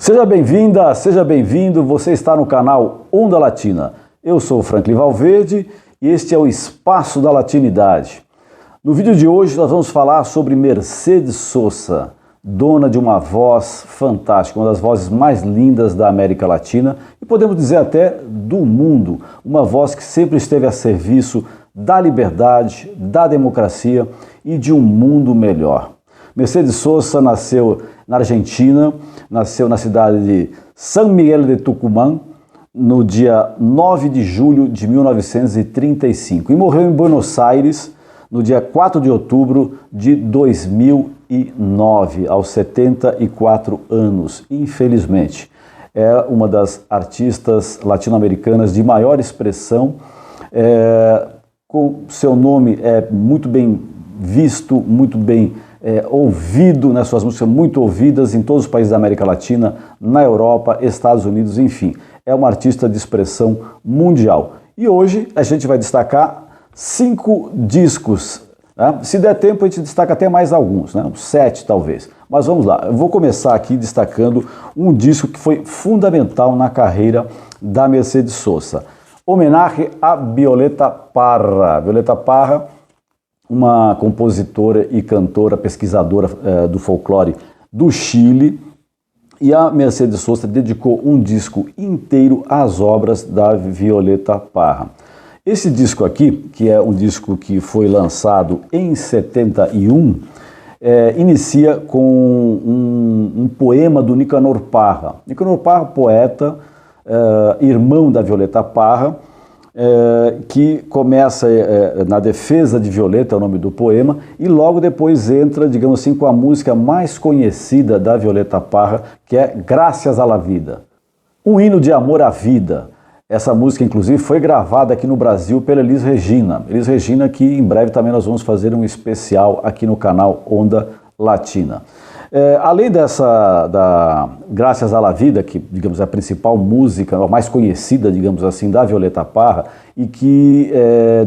Seja bem-vinda, seja bem-vindo, você está no canal Onda Latina. Eu sou o Franklin Valverde e este é o Espaço da Latinidade. No vídeo de hoje nós vamos falar sobre Mercedes Sosa, dona de uma voz fantástica, uma das vozes mais lindas da América Latina e podemos dizer até do mundo, uma voz que sempre esteve a serviço da liberdade, da democracia e de um mundo melhor. Mercedes Sosa nasceu na Argentina, nasceu na cidade de San Miguel de Tucumán, no dia 9 de julho de 1935 e morreu em Buenos Aires no dia 4 de outubro de 2009, aos 74 anos, infelizmente. É uma das artistas latino-americanas de maior expressão, com seu nome muito bem visto, muito bem ouvido, né, suas músicas muito ouvidas em todos os países da América Latina, na Europa, Estados Unidos, enfim. É uma artista de expressão mundial. E hoje a gente vai destacar 5 discos. Né? Se der tempo a gente destaca até mais alguns, né? Uns 7 talvez. Mas vamos lá, eu vou começar aqui destacando um disco que foi fundamental na carreira da Mercedes Sosa. Homenagem a Violeta Parra. Violeta Parra, uma compositora e cantora, pesquisadora do folclore do Chile, e a Mercedes Sosa dedicou um disco inteiro às obras da Violeta Parra. Esse disco aqui, que é um disco que foi lançado em 71, inicia com um poema do Nicanor Parra. Nicanor Parra, poeta, irmão da Violeta Parra, que começa na defesa de Violeta, é o nome do poema, e logo depois entra, digamos assim, com a música mais conhecida da Violeta Parra, que é Gracias a la Vida. Um hino de amor à vida. Essa música, inclusive, foi gravada aqui no Brasil pela Elis Regina. Elis Regina, que em breve também nós vamos fazer um especial aqui no canal Onda Latina. Além da Gracias a la Vida, que, digamos, é a principal música, a mais conhecida, digamos assim, da Violeta Parra, e que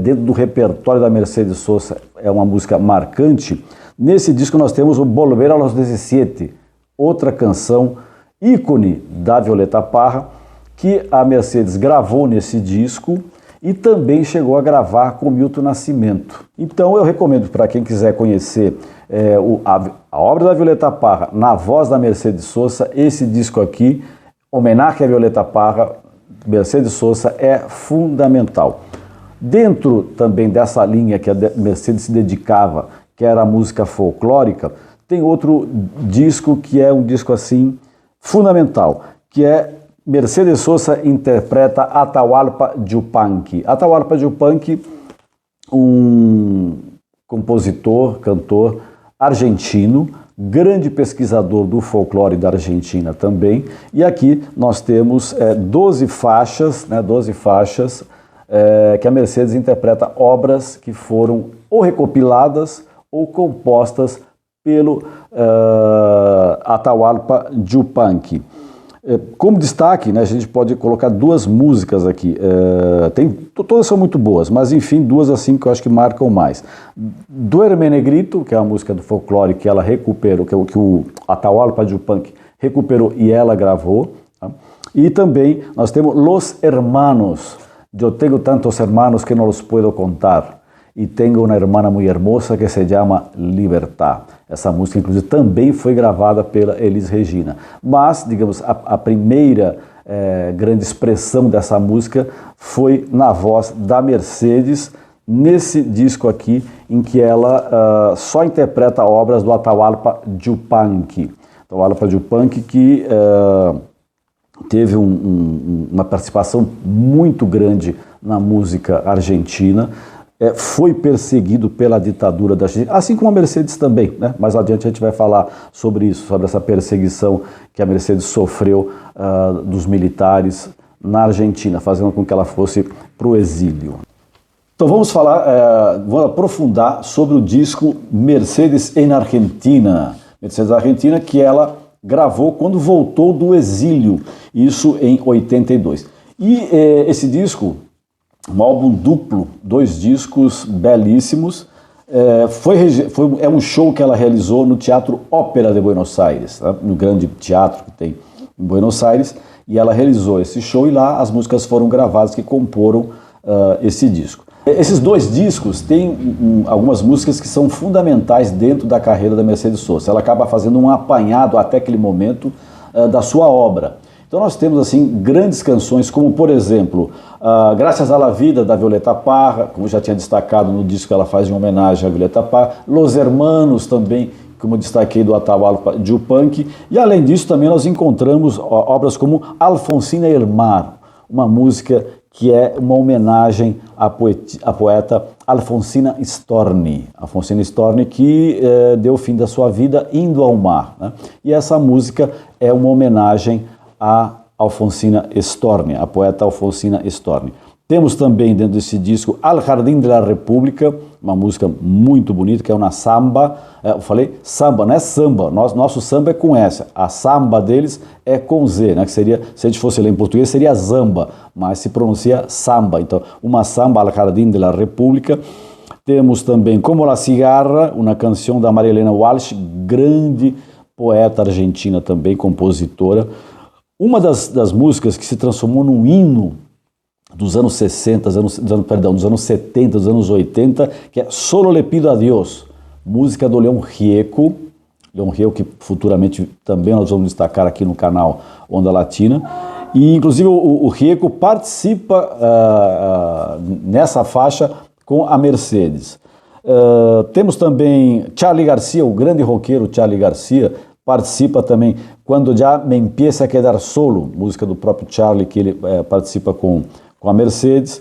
dentro do repertório da Mercedes Sosa é uma música marcante, nesse disco nós temos o Volver a los 17, outra canção ícone da Violeta Parra, que a Mercedes gravou nesse disco e também chegou a gravar com Milton Nascimento. Então eu recomendo para quem quiser conhecer a obra da Violeta Parra na voz da Mercedes Sosa, esse disco aqui, Homenagem à Violeta Parra, Mercedes Sosa, é fundamental. Dentro também dessa linha que a Mercedes se dedicava, que era a música folclórica, tem outro disco que é um disco assim fundamental, que é Mercedes Sosa interpreta Atahualpa Yupanqui. Atahualpa Yupanqui, um compositor, cantor argentino, grande pesquisador do folclore da Argentina também. E aqui nós temos 12 faixas, né, 12 faixas que a Mercedes interpreta obras que foram ou recopiladas ou compostas pelo Atahualpa Yupanqui. Como destaque, né, a gente pode colocar 2 músicas aqui, todas são muito boas, mas enfim, 2 assim que eu acho que marcam mais. Duerme Negrito, que é a música do folclore que ela recuperou, que o Atahualpa Yupanqui recuperou e ela gravou, tá? E também nós temos Los Hermanos, Eu tenho tantos hermanos que não los puedo contar, e tenho uma hermana muito hermosa que se chama Libertad. Essa música, inclusive, também foi gravada pela Elis Regina. Mas, digamos, a primeira grande expressão dessa música foi na voz da Mercedes, nesse disco aqui, em que ela só interpreta obras do Atahualpa Yupanqui. Atahualpa Yupanqui que teve uma participação muito grande na música argentina, foi perseguido pela ditadura da Argentina, assim como a Mercedes também, né? Mais adiante a gente vai falar sobre isso, sobre essa perseguição que a Mercedes sofreu dos militares na Argentina, fazendo com que ela fosse para o exílio. Então vamos aprofundar sobre o disco Mercedes em Argentina. Mercedes Argentina, que ela gravou quando voltou do exílio, isso em 82. E esse disco, um álbum duplo, 2 discos belíssimos, é um show que ela realizou no Teatro Ópera de Buenos Aires, né? No grande teatro que tem em Buenos Aires, e ela realizou esse show e lá as músicas foram gravadas que comporam esse disco. Esses dois discos têm algumas músicas que são fundamentais dentro da carreira da Mercedes Sosa. Ela acaba fazendo um apanhado até aquele momento da sua obra. Então nós temos assim grandes canções como, por exemplo, Graças a la Vida, da Violeta Parra, como já tinha destacado no disco que ela faz em homenagem à Violeta Parra, Los Hermanos também, como eu destaquei, do Atahualpa Yupanqui, e além disso também nós encontramos obras como Alfonsina El Mar, uma música que é uma homenagem à poeta Alfonsina Storni. Alfonsina Storni que deu o fim da sua vida indo ao mar, né? E essa música é uma homenagem a Alfonsina Storni, a poeta Alfonsina Storni. Temos também dentro desse disco Al Jardín de la República, uma música muito bonita, que é uma samba. Eu falei samba, não é samba, nosso samba é com S. A samba deles é com Z, né? Que seria, se a gente fosse ler em português, seria zamba, mas se pronuncia samba. Então, uma samba Al Jardín de la República. Temos também Como la Cigarra, uma canção da Maria Helena Walsh, grande poeta argentina também, compositora. Uma das músicas que se transformou num hino dos anos 60, dos anos 70, dos anos 80, que é Solo le pido a Dios, música do Leon Gieco, que futuramente também nós vamos destacar aqui no canal Onda Latina, e inclusive o Gieco participa nessa faixa com a Mercedes. Temos também Charly Garcia, o grande roqueiro Charly Garcia, participa também Quando Já Me Empieza a Quedar Solo, música do próprio Charly, que ele participa com a Mercedes.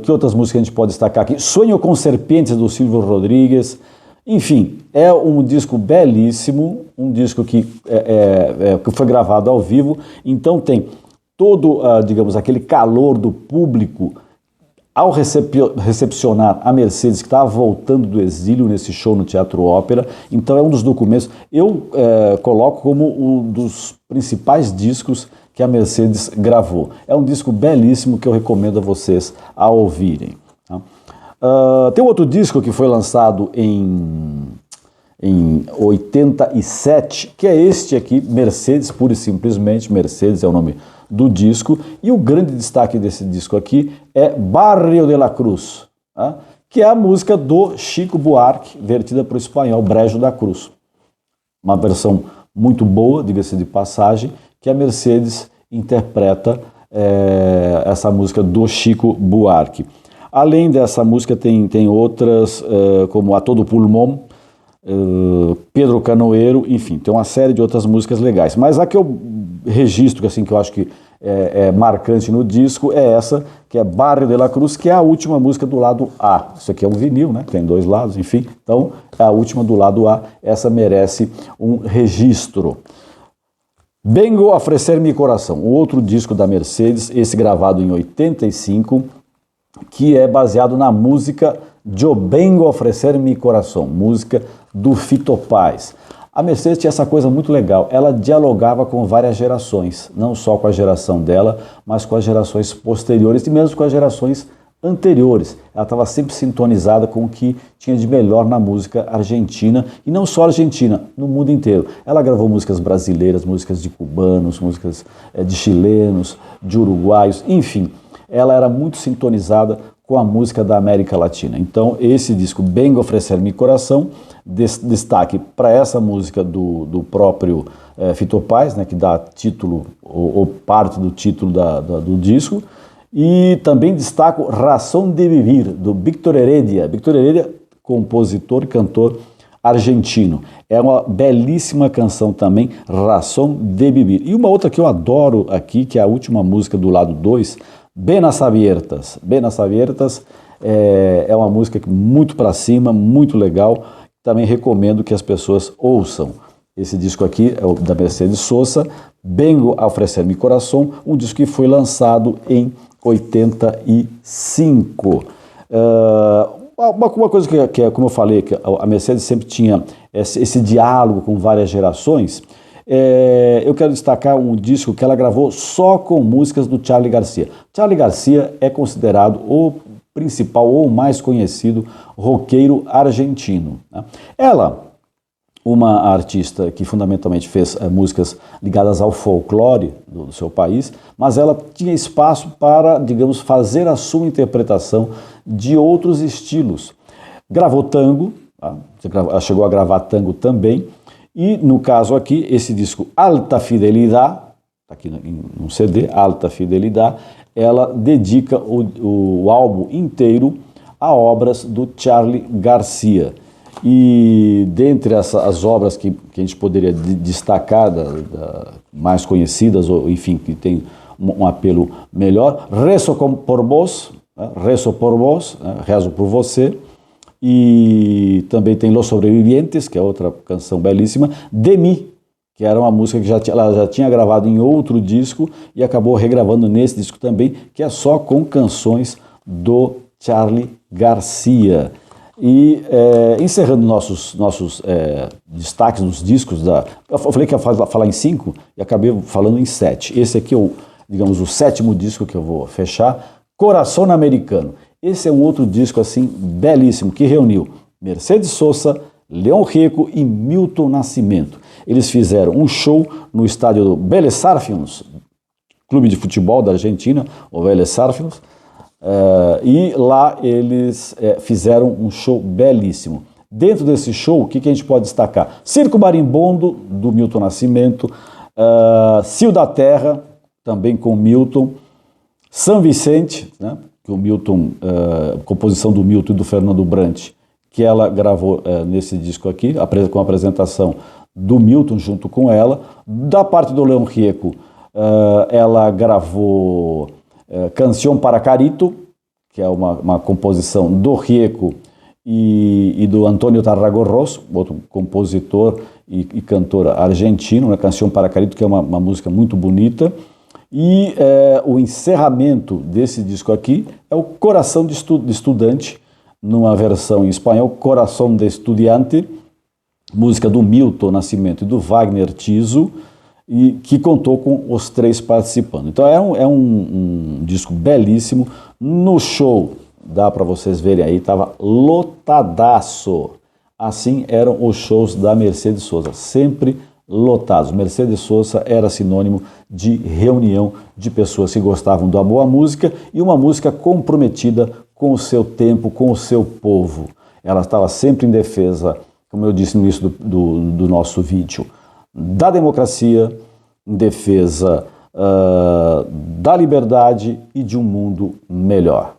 Que outras músicas a gente pode destacar aqui? Sonho com Serpientes, do Silvio Rodrigues. Enfim, é um disco belíssimo, um disco que foi gravado ao vivo, então tem todo, digamos, aquele calor do público ao recepcionar a Mercedes, que estava voltando do exílio nesse show no Teatro Ópera. Então é um dos documentos, eu coloco como um dos principais discos que a Mercedes gravou. É um disco belíssimo que eu recomendo a vocês a ouvirem. Tá? Tem outro disco que foi lançado em 87, que é este aqui, Mercedes, pura e simplesmente, Mercedes é o nome do disco, e o grande destaque desse disco aqui é Barrio de la Cruz, tá? Que é a música do Chico Buarque, vertida para o espanhol Brejo da Cruz. Uma versão muito boa, diga-se de passagem, que a Mercedes interpreta essa música do Chico Buarque. Além dessa música tem outras, como A Todo Pulmão, Pedro Canoeiro, enfim, tem uma série de outras músicas legais. Mas a que eu registro, assim, que eu acho que é marcante no disco, é essa, que é Barrio de la Cruz, que é a última música do lado A. Isso aqui é um vinil, né? Tem dois lados, enfim. Então, é a última do lado A. Essa merece um registro. Vengo a Ofrecer Mi Coração, o outro disco da Mercedes, esse gravado em 85, que é baseado na música Eu Vengo a Ofrecer Mi Coração, música do Fito Páez. A Mercedes tinha essa coisa muito legal, ela dialogava com várias gerações, não só com a geração dela, mas com as gerações posteriores e mesmo com as gerações anteriores. Ela estava sempre sintonizada com o que tinha de melhor na música argentina, e não só argentina, no mundo inteiro. Ela gravou músicas brasileiras, músicas de cubanos, músicas de chilenos, de uruguaios, enfim. Ela era muito sintonizada com a música da América Latina. Então, esse disco, Vengo a Ofrecer Mi Coração, destaque para essa música do próprio Fito Páez, né, que dá título, ou parte do título do disco, e também destaco Razón de Vivir, do Víctor Heredia. Víctor Heredia, compositor e cantor argentino. É uma belíssima canção também, Razón de Vivir. E uma outra que eu adoro aqui, que é a última música do lado 2, Venas Abiertas. Venas Abiertas é uma música muito para cima, muito legal. Também recomendo que as pessoas ouçam. Esse disco aqui é o da Mercedes Sosa, Vengo a Ofrecer Mi Coração, um disco que foi lançado em 85. Uma coisa que é, como eu falei, que a Mercedes sempre tinha esse diálogo com várias gerações. Eu quero destacar um disco que ela gravou só com músicas do Charly Garcia. Charly Garcia é considerado o principal ou o mais conhecido roqueiro argentino, né? Ela uma artista que fundamentalmente fez músicas ligadas ao folclore do seu país, mas ela tinha espaço para, digamos, fazer a sua interpretação de outros estilos. Gravou tango, tá? Ela chegou a gravar tango também, e no caso aqui, esse disco Alta Fidelidade, está aqui num CD, Alta Fidelidade, ela dedica o álbum inteiro a obras do Charly Garcia. E dentre as obras que a gente poderia destacar, mais conhecidas, ou enfim, que tem um apelo melhor, Rezo por Vos, né? Rezo por Vos, né? Rezo por Você, e também tem Los Sobrevivientes, que é outra canção belíssima, De Mí, que era uma música que ela já tinha gravado em outro disco e acabou regravando nesse disco também, que é só com canções do Charly Garcia. E encerrando nossos destaques dos discos, eu falei que ia falar em 5 e acabei falando em 7. Esse aqui é o 7º disco que eu vou fechar, Coração Americano. Esse é um outro disco assim belíssimo que reuniu Mercedes Sosa, León Gieco e Milton Nascimento. Eles fizeram um show no estádio do Vélez Sarsfield, clube de futebol da Argentina, o Vélez Sarsfield. E lá eles fizeram um show belíssimo. Dentro desse show, o que a gente pode destacar? Circo Marimbondo, do Milton Nascimento, Cio da Terra, também com Milton, São Vicente, né, que o Milton, composição do Milton e do Fernando Brant, que ela gravou nesse disco aqui, com a apresentação do Milton junto com ela. Da parte do León Gieco, ela gravou Canção para Carito, que é uma composição do Gieco e do Antônio Tarragorros, outro compositor e cantor argentino, né? Canção para Carito, que é uma música muito bonita. E o encerramento desse disco aqui é o Coração de Estudante, numa versão em espanhol, Coração de Estudiante, música do Milton Nascimento e do Wagner Tiso, e que contou com os 3 participando. Então é um disco belíssimo. No show, dá para vocês verem aí, estava lotadaço. Assim eram os shows da Mercedes Sosa, sempre lotados. Mercedes Sosa era sinônimo de reunião de pessoas que gostavam da boa música e uma música comprometida com o seu tempo, com o seu povo. Ela estava sempre em defesa, como eu disse no início do nosso vídeo, da democracia, em defesa da liberdade e de um mundo melhor.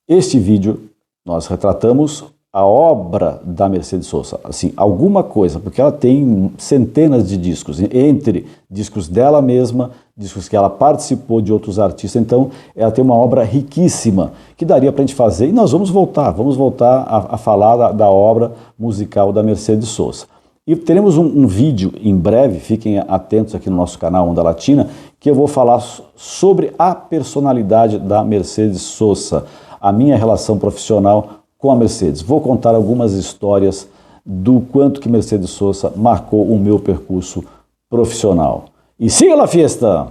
Este vídeo nós retratamos a obra da Mercedes Sosa, assim, alguma coisa, porque ela tem centenas de discos, entre discos dela mesma, discos que ela participou de outros artistas, então ela tem uma obra riquíssima que daria para a gente fazer, e nós vamos voltar a falar da obra musical da Mercedes Sosa. E teremos um vídeo em breve, fiquem atentos aqui no nosso canal Onda Latina, que eu vou falar sobre a personalidade da Mercedes Sosa, a minha relação profissional com a Mercedes. Vou contar algumas histórias do quanto que Mercedes Sosa marcou o meu percurso profissional. E siga a fiesta!